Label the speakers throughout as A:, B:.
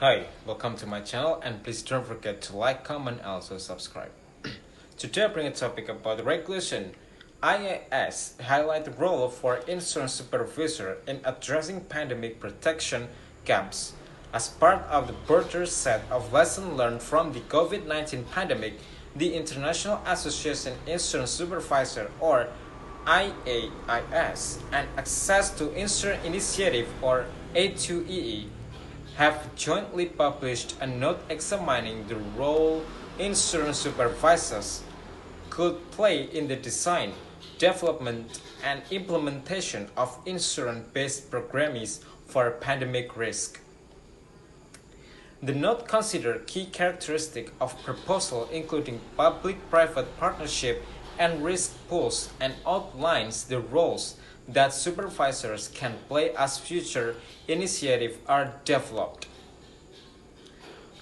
A: Hi, welcome to my channel and please don't forget to like, comment and also subscribe. Today I bring a topic about regulation. IAIS highlight the role for insurance supervisor in addressing pandemic protection gaps. As part of the broader set of lessons learned from the COVID-19 pandemic, the International Association Insurance Supervisor or IAIS and Access to Insurance Initiative or A2EE have jointly published a note examining the role insurance supervisors could play in the design, development, and implementation of insurance-based programs for pandemic risk. The note considers key characteristics of proposal including public-private partnership and risk pools and outlines the roles that supervisors can play as future initiatives are developed.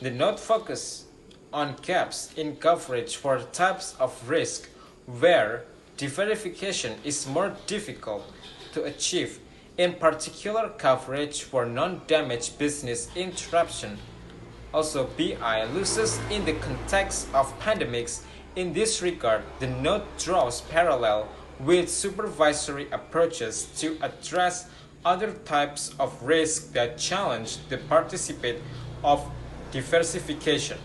A: The note focuses on gaps in coverage for types of risk where de-verification is more difficult to achieve, in particular coverage for non-damage business interruption. Also, BI loses in the context of pandemics. In this regard, the note draws parallel with supervisory approaches to address other types of risk that challenge the participant of diversification.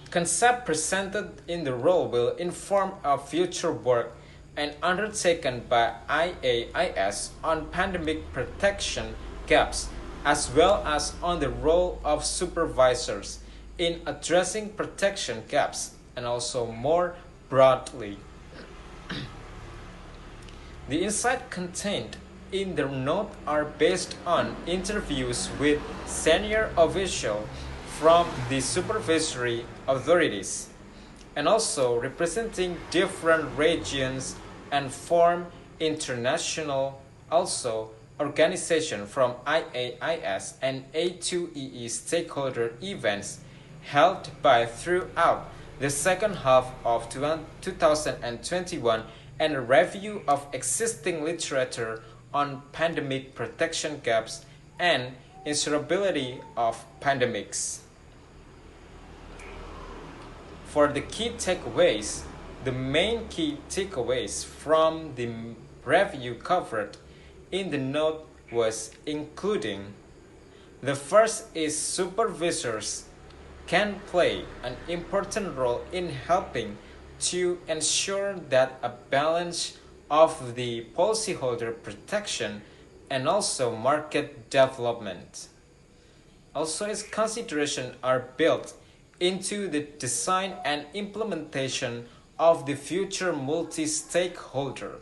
A: Concept presented in the role will inform of future work and undertaken by IAIS on pandemic protection gaps as well as on the role of supervisors in addressing protection gaps and also more broadly. The insights contained in the note are based on interviews with senior officials from the supervisory authorities and also representing different regions and form international also organization from IAIS and A2EE stakeholder events held by throughout the second half of 2021 and a review of existing literature on pandemic protection gaps and insurability of pandemics. For the key takeaways, the main key takeaways from the review covered in the note was including the first is supervisors can play an important role in helping to ensure that a balance of the policyholder protection and also market development. Also, its consideration are built into the design and implementation of the future multi-stakeholder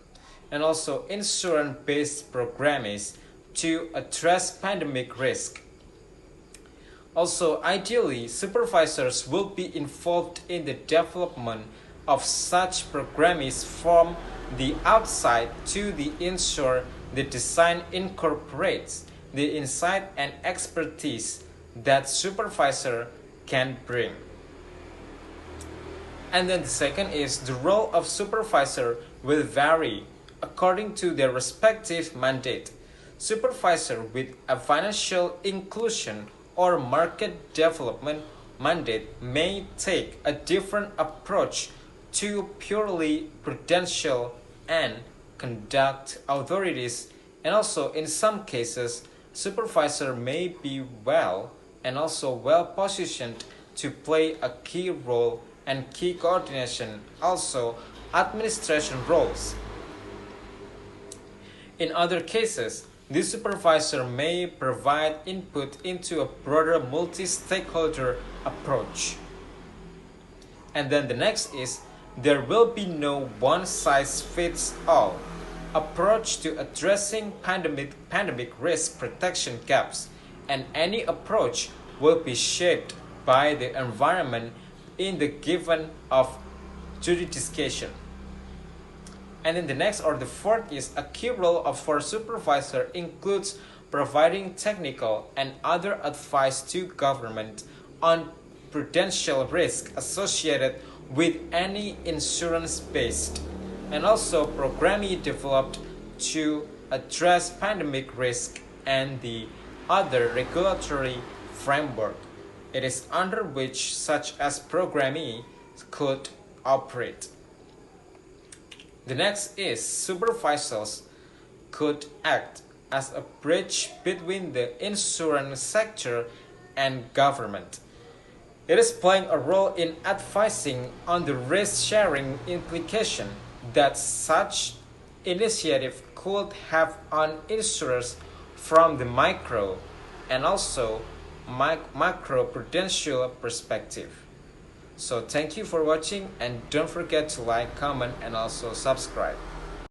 A: and also insurance-based programs to address pandemic risk. Also, ideally, supervisors will be involved in the development of such programs from the outside to the ensure the design incorporates the insight and expertise that supervisor can bring. And then the second is the role of supervisor will vary according to their respective mandate. Supervisor with a financial inclusion or market development mandate may take a different approach to purely prudential and conduct authorities, and also in some cases supervisor may be well positioned to play a key role and key coordination, also administration roles. In other cases, the supervisor may provide input into a broader multi-stakeholder approach. And then the next is there will be no one-size-fits-all approach to addressing pandemic risk protection gaps, and any approach will be shaped by the environment in the given of jurisdiction. And then the next or the fourth is a key role for supervisor includes providing technical and other advice to government on prudential risk associated with any insurance-based and also programming developed to address pandemic risk and the other regulatory framework it is under which such as programming could operate. The next is supervisors could act as a bridge between the insurance sector and government. It is playing a role in advising on the risk-sharing implication that such initiative could have on insurers from the micro and also macro-prudential perspective. So thank you for watching and don't forget to like, comment and also subscribe.